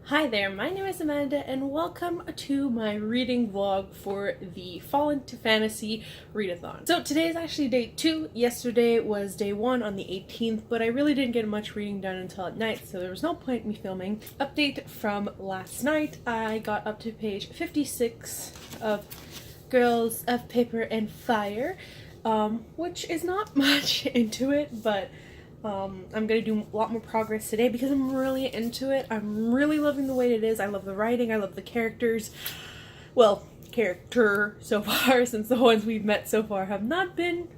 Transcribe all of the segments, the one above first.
Hi there, my name is Amanda and welcome to my reading vlog for the Fall into Fantasy readathon. So today is actually day 2. Yesterday was day 1 on the 18th, but I really didn't get much reading done until at night, so there was no point in me filming. Update from last night, I got up to page 56 of Girls of Paper and Fire, which is not much into it, but I'm gonna do a lot more progress today because I'm really into it. I'm really loving the way it is. I love the writing, I love the characters. Well, character so far, since the ones we've met so far have not been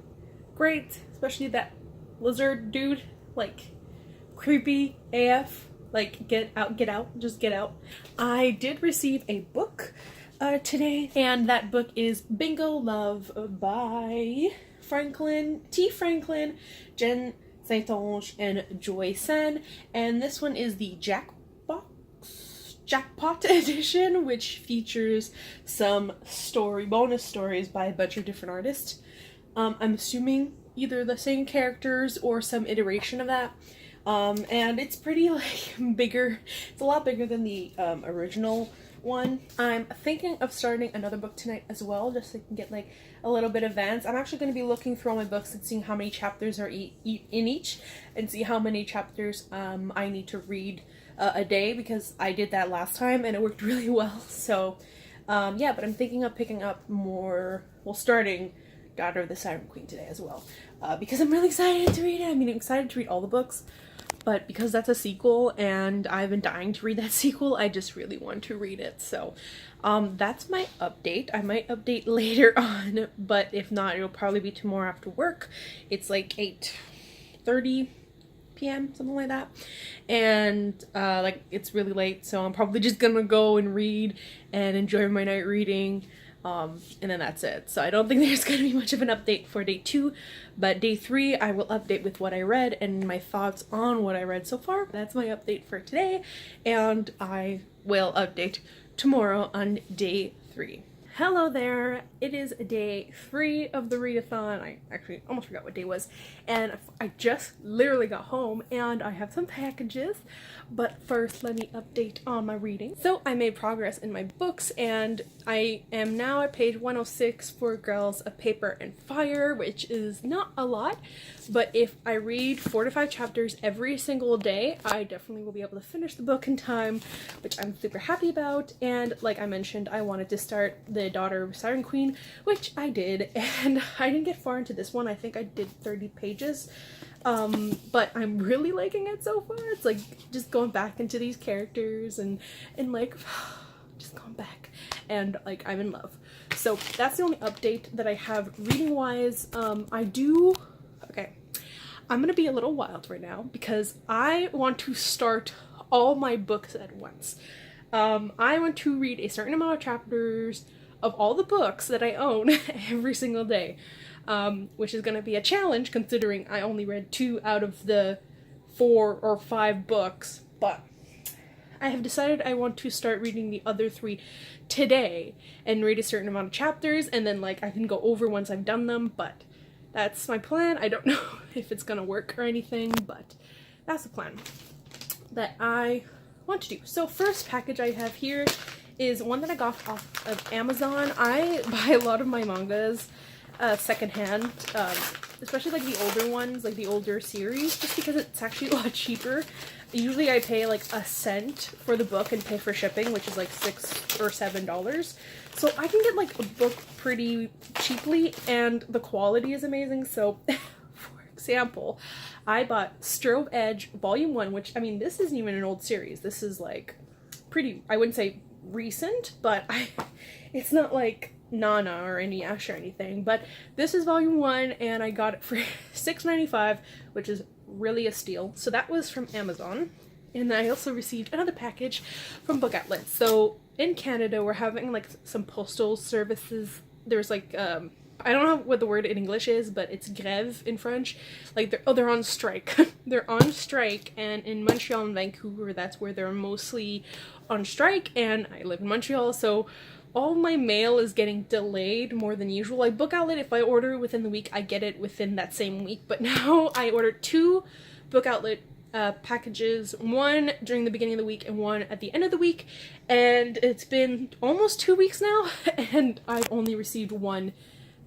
great, especially that lizard dude, like creepy AF. Like, get out, just get out. I did receive a book today, and that book is Bingo Love by T. Franklin, Jen Saint-Onge, and Joy Sen, and this one is the Jackpot edition, which features some bonus stories by a bunch of different artists. I'm assuming either the same characters or some iteration of that. And it's pretty bigger. It's a lot bigger than the original one. I'm thinking of starting another book tonight as well, just so I can get a little bit advanced. I'm actually going to be looking through all my books and seeing how many chapters are in each, and see how many chapters I need to read a day, because I did that last time and it worked really well. So yeah, but I'm thinking of picking up more, starting Daughter of the Siren Queen today as well, because I'm really excited to read it. I mean, I'm excited to read all the books, but because that's a sequel and I've been dying to read that sequel, I just really want to read it. So that's my update. I might update later on, but if not, it'll probably be tomorrow after work. It's like 8:30 p.m., something like that, and it's really late, so I'm probably just gonna go and read and enjoy my night reading. And then that's it. So I don't think there's going to be much of an update for day 2, but day 3 I will update with what I read and my thoughts on what I read so far. That's my update for today, and I will update tomorrow on day 3. Hello there, it is day 3 of the readathon. I actually almost forgot what day it was, and I just literally got home and I have some packages, but first let me update on my reading. So I made progress in my books, and I am now at page 106 for Girls of Paper and Fire, which is not a lot, but if I read 4 to 5 chapters every single day, I definitely will be able to finish the book in time, which I'm super happy about. And like I mentioned, I wanted to start the Daughter of Siren Queen, which I did, and I didn't get far into this one. I think I did 30 pages, but I'm really liking it so far. It's like just going back into these characters and just going back, and I'm in love. So that's the only update that I have reading wise. Okay, I'm gonna be a little wild right now because I want to start all my books at once. I want to read a certain amount of chapters of all the books that I own every single day, which is going to be a challenge considering I only read 2 out of the 4 or 5 books, but I have decided I want to start reading the other 3 today and read a certain amount of chapters, and then I can go over once I've done them. But that's my plan. I don't know if it's gonna work or anything, but that's the plan that I want to do. So first package I have here is one that I got off of Amazon. I buy a lot of my mangas secondhand, especially the older ones, the older series, just because it's actually a lot cheaper. Usually I pay a cent for the book and pay for shipping, which is $6 or $7. So I can get a book pretty cheaply, and the quality is amazing. So for example, I bought Strove Edge Volume 1, which, I mean, this isn't even an old series. This is pretty, I wouldn't say recent, but it's not like Nana or Inuyasha or anything, but this is Volume 1, and I got it for $6.95, which is really a steal. So that was from Amazon. And then I also received another package from Book Outlet. So in Canada, we're having some postal services. There's I don't know what the word in English is, but it's grève in French. They're on strike. They're on strike, and in Montreal and Vancouver, that's where they're mostly on strike, and I live in Montreal, so all my mail is getting delayed more than usual. Book Outlet, if I order within the week, I get it within that same week, but now I ordered 2 Book Outlet packages, one during the beginning of the week and one at the end of the week, and it's been almost 2 weeks now, and I've only received one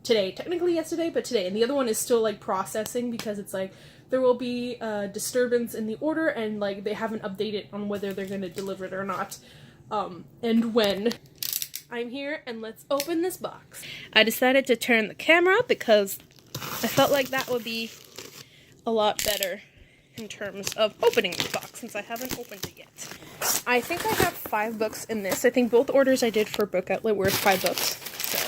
today, technically yesterday, but today, and the other one is still like processing because it's like there will be a disturbance in the order and like they haven't updated on whether they're going to deliver it or not, and when. I'm here and let's open this box. I decided to turn the camera up because I felt like that would be a lot better in terms of opening the box since I haven't opened it yet. I think I have 5 books in this. I think both orders I did for Book Outlet were 5 books. So,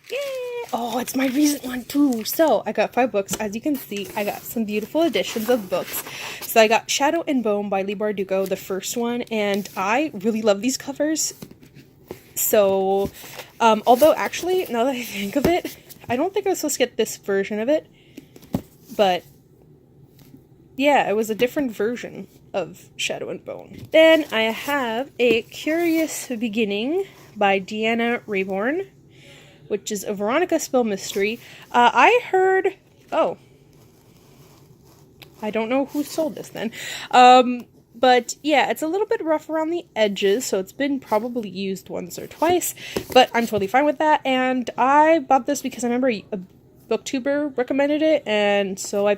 yay! Oh, it's my recent one too. So, I got 5 books. As you can see, I got some beautiful editions of books. So, I got Shadow and Bone by Leigh Bardugo, the first one, and I really love these covers. So, although actually, now that I think of it, I don't think I was supposed to get this version of it, but yeah, it was a different version of Shadow and Bone. Then I have A Curious Beginning by Deanna Raybourn, which is a Veronica Spell mystery. I heard, oh, I don't know who sold this then. But yeah, it's a little bit rough around the edges, so it's been probably used once or twice, but I'm totally fine with that. And I bought this because I remember a booktuber recommended it, and so I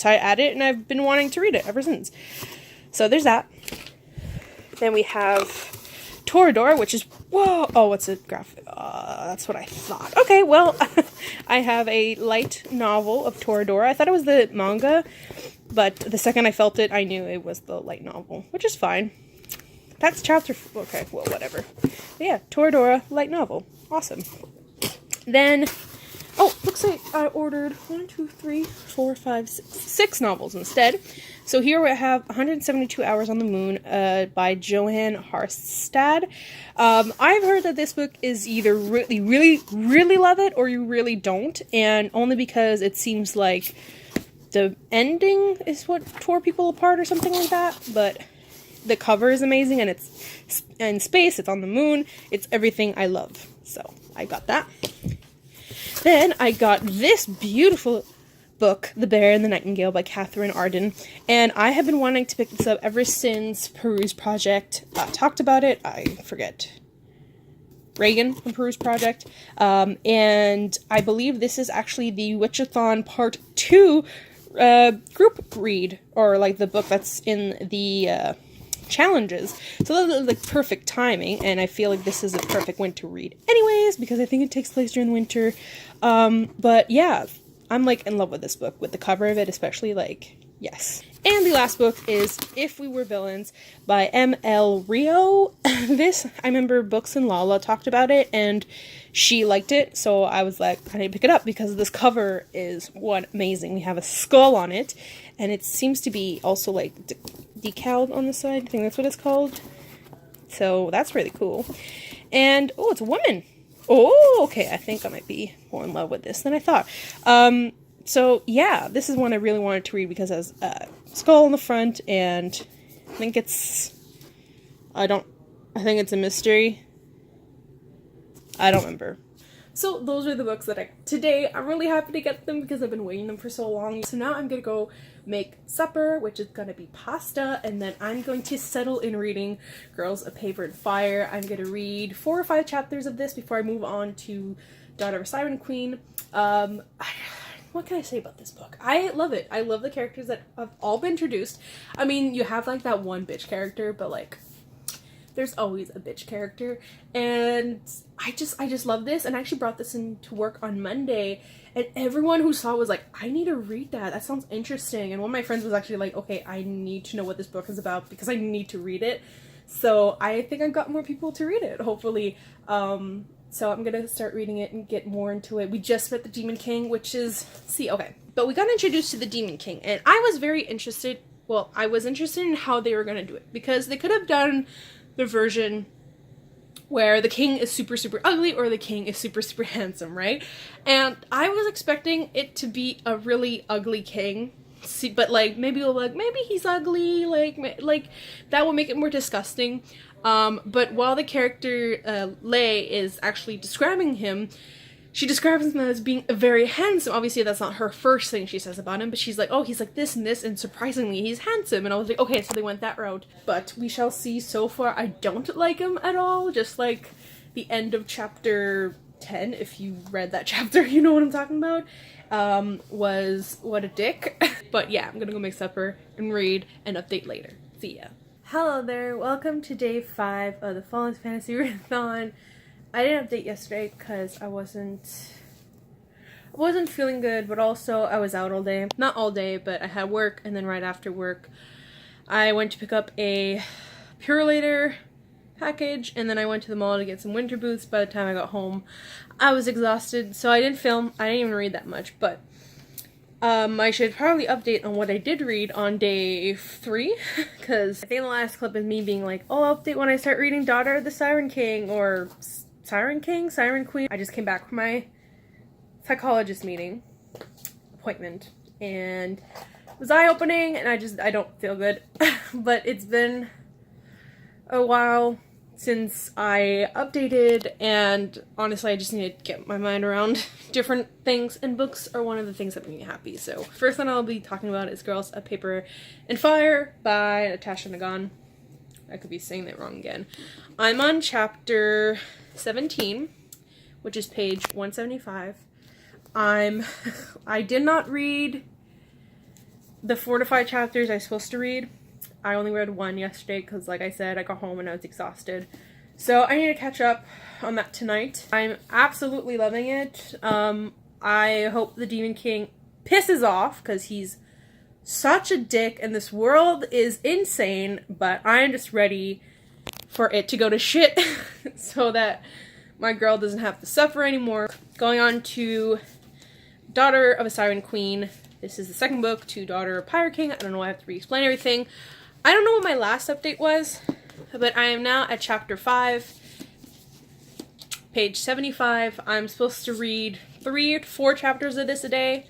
added it, and I've been wanting to read it ever since. So there's that. Then we have Toradora, which is, whoa, oh, what's a graphic? That's what I thought. Okay, well, I have a light novel of Toradora. I thought it was the manga, but the second I felt it, I knew it was the light novel, which is fine. That's chapter, okay, well, whatever. But yeah, Toradora, light novel. Awesome. Then, oh, looks like I ordered 6 novels instead. So here we have 172 Hours on the Moon by Johann Harstad. I've heard that this book is either really love it or you really don't, and only because it seems like the ending is what tore people apart or something like that, but the cover is amazing and it's in space, it's on the moon, it's everything I love. So I got that. Then I got this beautiful book, The Bear and the Nightingale by Catherine Arden, and I have been wanting to pick this up ever since Peruse Project talked about it. I forget. Reagan from Peruse Project. And I believe this is actually the Witchathon Part 2 group read, or like the book that's in the challenges. So that's like perfect timing, and I feel like this is a perfect winter read anyways, because I think it takes place during the winter. But yeah, I'm like in love with this book, with the cover of it especially, like, yes. And the last book is If We Were Villains by M.L. Rio. This, I remember Books and Lala talked about it, and she liked it, so I was like, I need to pick it up, because this cover is, one, amazing. We have a skull on it, and it seems to be also, like, decaled on the side. I think that's what it's called. So that's really cool. And, oh, it's a woman. Oh, okay, I think I might be more in love with this than I thought. So, yeah, this is one I really wanted to read because it has a skull on the front, and I think it's, I think it's a mystery. I don't remember. So, those are the books that today, I'm really happy to get them because I've been waiting them for so long. So now I'm gonna go make supper, which is gonna be pasta, and then I'm going to settle in reading Girls of Paper and Fire. I'm gonna read 4 or 5 chapters of this before I move on to Daughter of a Siren Queen. What can I say about this book? I love it. I love the characters that have all been introduced. I mean, you have like that one bitch character, but like, there's always a bitch character, and I just love this. And I actually brought this into work on Monday, and everyone who saw it was like, I need to read that. That sounds interesting. And one of my friends was actually like, okay, I need to know what this book is about because I need to read it. So I think I've got more people to read it, hopefully. So I'm gonna start reading it and get more into it. We just met the Demon King, which is, but we got introduced to the Demon King, and I was very interested, I was interested in how they were gonna do it, because they could have done the version where the king is super ugly or the king is super handsome, right? And I was expecting it to be a really ugly king, but like maybe he's ugly, like that will make it more disgusting. But while the character Lei is actually describing him, she describes him as being very handsome. Obviously, that's not her first thing she says about him, but she's like, oh, he's like this and this, and surprisingly, he's handsome. And I was like, okay, so they went that route. But we shall see. So far, I don't like him at all. Just like the end of chapter 10, if you read that chapter, you know what I'm talking about, was what a dick. But yeah, I'm gonna go make supper and read and update later. See ya. Hello there, welcome to day 5 of the Fallen Fantasy Readathon. I didn't update yesterday because I wasn't feeling good, but also I was out all day. Not all day, but I had work, and then right after work I went to pick up a Purolator package, and then I went to the mall to get some winter boots. By the time I got home, I was exhausted, so I didn't film. I didn't even read that much, but I should probably update on what I did read on day 3, because I think the last clip is me being like, oh, I'll update when I start reading Daughter of the Siren King, or Siren King? Siren Queen? I just came back from my psychologist meeting, appointment, and it was eye-opening, and I don't feel good. But it's been a while since I updated, and honestly I just need to get my mind around different things, and books are one of the things that make me happy. So first one I'll be talking about is Girls of Paper and Fire by Natasha Nagan. I could be saying that wrong again. I'm on chapter 17, which is page 175. I did not read the 4 to 5 chapters I was supposed to read. I only read 1 yesterday because, like I said, I got home and I was exhausted. So I need to catch up on that tonight. I'm absolutely loving it. I hope the Demon King pisses off because he's such a dick and this world is insane, but I'm just ready for it to go to shit so that my girl doesn't have to suffer anymore. Going on to Daughter of a Siren Queen. This is the second book to Daughter of Pirate King. I don't know why I have to re-explain everything. I don't know what my last update was, but I am now at chapter 5, page 75. I'm supposed to read 3 to 4 chapters of this a day.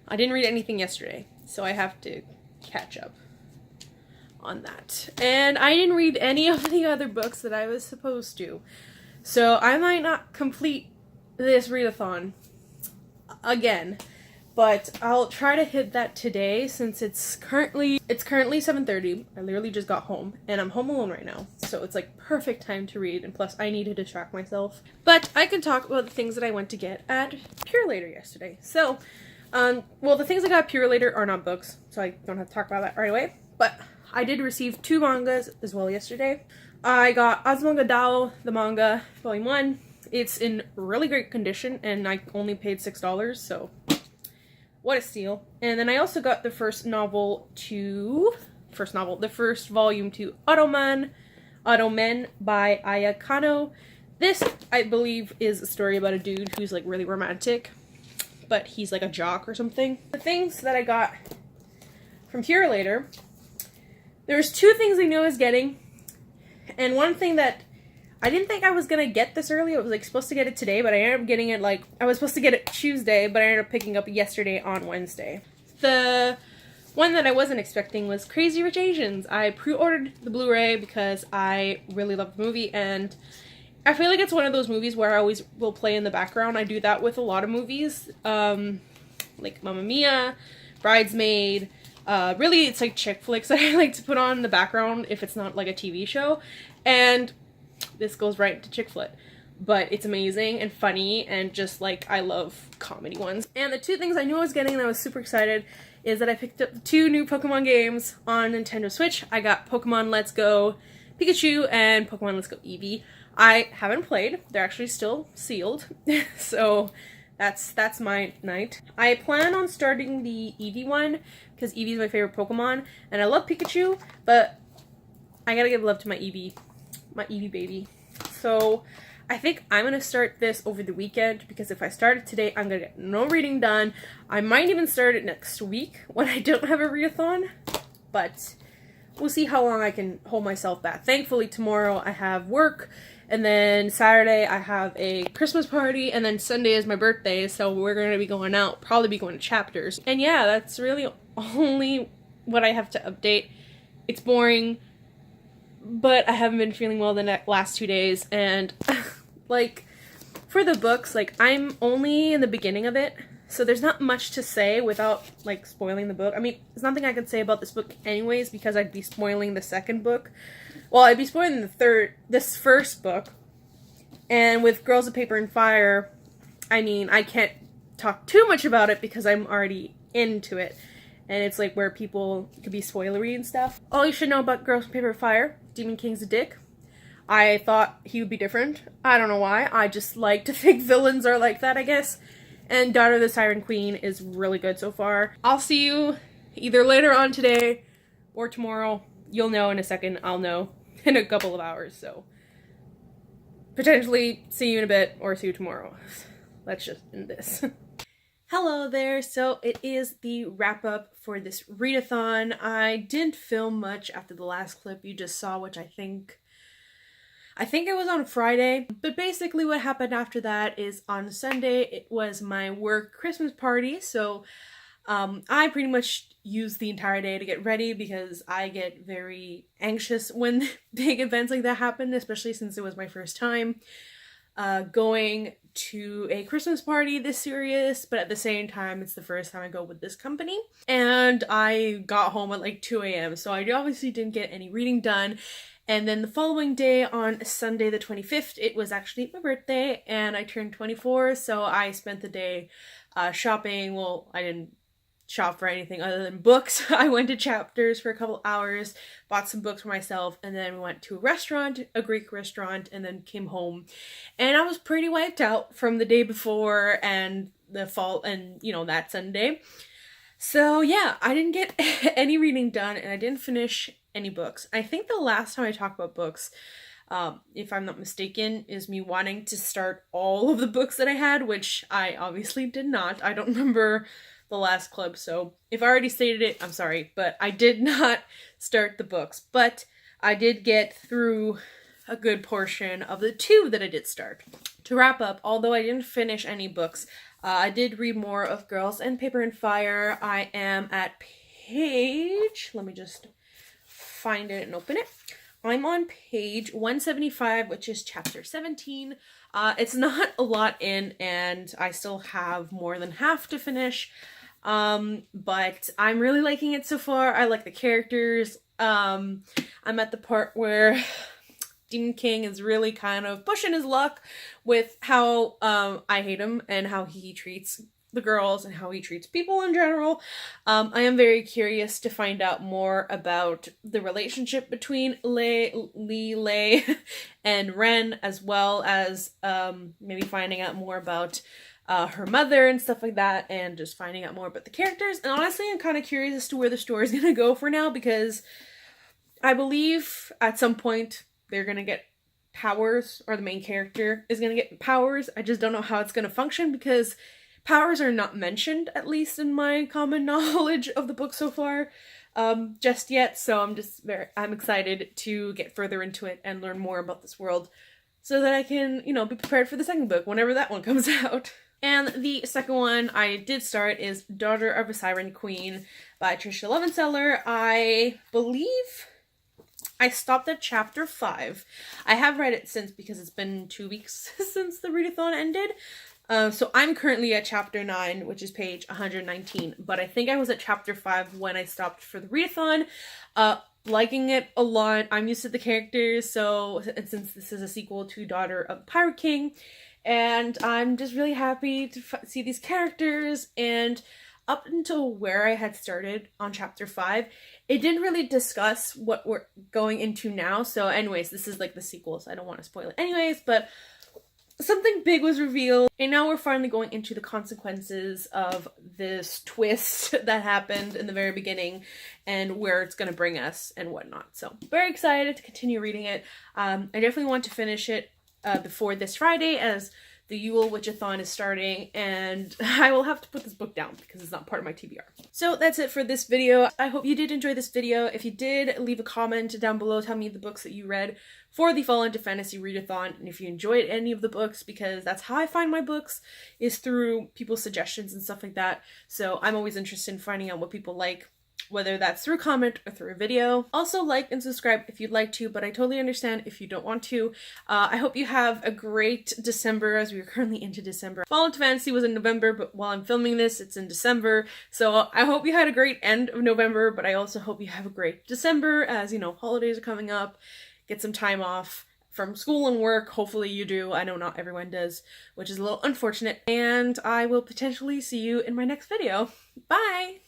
I didn't read anything yesterday, so I have to catch up on that. And I didn't read any of the other books that I was supposed to, so I might not complete this readathon again. But I'll try to hit that today since it's currently 7:30. I literally just got home and I'm home alone right now. So it's like perfect time to read, and plus I need to distract myself. But I can talk about the things that I went to get at Purolator yesterday. So, well, the things I got at Purolator are not books, so I don't have to talk about that right away. But I did receive 2 mangas as well yesterday. I got Azumanga Daioh, the manga, volume 1. It's in really great condition and I only paid $6, so what a steal. And then I also got the first volume to Ottoman by Aya Kano. This, I believe, is a story about a dude who's like really romantic, but he's like a jock or something. The things that I got from Purolator, there's 2 things I knew I was getting, and one thing that I didn't think I was gonna get this early. I was like supposed to get it today, but I ended up getting it I was supposed to get it Tuesday, but I ended up picking up yesterday on Wednesday. The one that I wasn't expecting was Crazy Rich Asians. I pre-ordered the Blu-ray because I really love the movie, and I feel like it's one of those movies where I always will play in the background. I do that with a lot of movies, like Mamma Mia, Bridesmaid. Really, it's like chick flicks that I like to put on in the background if it's not like a TV show, and this goes right into chick flit, but it's amazing and funny, and just like I love comedy ones. And the 2 things I knew I was getting and I was super excited is that I picked up 2 new Pokemon games on Nintendo Switch. I got Pokemon Let's Go Pikachu and Pokemon Let's Go Eevee. I haven't played. They're actually still sealed, so that's my night. I plan on starting the Eevee one because Eevee is my favorite Pokemon, and I love Pikachu, but I gotta give love to my Eevee baby. So I think I'm gonna start this over the weekend, because if I start it today, I'm gonna get no reading done. I might even start it next week when I don't have a readathon, but we'll see how long I can hold myself back. Thankfully, tomorrow I have work, and then Saturday I have a Christmas party, and then Sunday is my birthday, so we're gonna be going out, probably be going to Chapters. And yeah, that's really only what I have to update. It's boring, but I haven't been feeling well the last 2 days, and like for the books, like, I'm only in the beginning of it, so there's not much to say without, like, spoiling the book. I mean, there's nothing I could say about this book anyways, because I'd be spoiling the second book. Well, I'd be spoiling this first book. And with Girls of Paper and Fire, I mean, I can't talk too much about it because I'm already into it. And it's, like, where people could be spoilery and stuff. All you should know about Girls of Paper and Fire: Demon King's a dick. I thought he would be different. I don't know why. I just like to think villains are like that, I guess. And Daughter of the Siren Queen is really good so far. I'll see you either later on today or tomorrow. You'll know in a second. I'll know in a couple of hours, so potentially see you in a bit or see you tomorrow. Let's just end this. Hello there. So it is the wrap up for this readathon. I didn't film much after the last clip you just saw, which I think it was on Friday, but basically what happened after that is on Sunday, it was my work Christmas party, so I pretty much used the entire day to get ready because I get very anxious when big events like that happen, especially since it was my first time going to a Christmas party this serious, but at the same time, it's the first time I go with this company, and I got home at like 2 a.m., so I obviously didn't get any reading done. And then the following day, on Sunday the 25th, it was actually my birthday, and I turned 24, so I spent the day shopping. Well, I didn't shop for anything other than books. I went to Chapters for a couple hours, bought some books for myself, and then went to a restaurant, a Greek restaurant, and then came home. And I was pretty wiped out from the day before and the fall, and, you know, that Sunday. So yeah, I didn't get any reading done, and I didn't finish any books. I think the last time I talked about books, if I'm not mistaken, is me wanting to start all of the books that I had, which I obviously did not. I don't remember the last clip, so if I already stated it, I'm sorry, but I did not start the books. But I did get through a good portion of the 2 that I did start. To wrap up, although I didn't finish any books, I did read more of Girls and Paper and Fire. I am at page, let me just find it and open it. I'm on page 175, which is chapter 17. It's not a lot in, and I still have more than half to finish, but I'm really liking it so far. I like the characters. I'm at the part where Demon King is really kind of pushing his luck with how I hate him and how he treats the girls and how he treats people in general. I am very curious to find out more about the relationship between Lei and Ren, as well as maybe finding out more about her mother and stuff like that, and just finding out more about the characters. And honestly, I'm kind of curious as to where the story is going to go for now, because I believe at some point they're going to get powers, or the main character is going to get powers. I just don't know how it's going to function, because powers are not mentioned, at least in my common knowledge of the book so far, just yet. So I'm excited to get further into it and learn more about this world, so that I can, you know, be prepared for the second book whenever that one comes out. And the second one I did start is Daughter of a Siren Queen by Tricia Levenseller. I believe I stopped at chapter 5. I have read it since, because it's been 2 weeks since the readathon ended. So I'm currently at chapter 9, which is page 119, but I think I was at chapter 5 when I stopped for the readathon. Liking it a lot. I'm used to the characters, and since this is a sequel to Daughter of the Pirate King, and I'm just really happy to see these characters. And up until where I had started on chapter 5, it didn't really discuss what we're going into now. So anyways, this is like the sequel, so I don't want to spoil it anyways, but something big was revealed, and now we're finally going into the consequences of this twist that happened in the very beginning, and where it's going to bring us and whatnot. So very excited to continue reading it. I definitely want to finish it before this Friday, as the Yule Witchathon is starting, and I will have to put this book down because it's not part of my TBR. So that's it for this video. I hope you did enjoy this video. If you did, leave a comment down below, tell me the books that you read for the Fall into Fantasy Readathon, and if you enjoyed any of the books, because that's how I find my books, is through people's suggestions and stuff like that. So I'm always interested in finding out what people like whether that's through comment or through a video. Also like and subscribe if you'd like to, but I totally understand if you don't want to. I hope you have a great December, as we are currently into December. Fallout Fantasy was in November, but while I'm filming this, it's in December. So I hope you had a great end of November, but I also hope you have a great December, as you know, holidays are coming up. Get some time off from school and work. Hopefully you do. I know not everyone does, which is a little unfortunate. And I will potentially see you in my next video. Bye!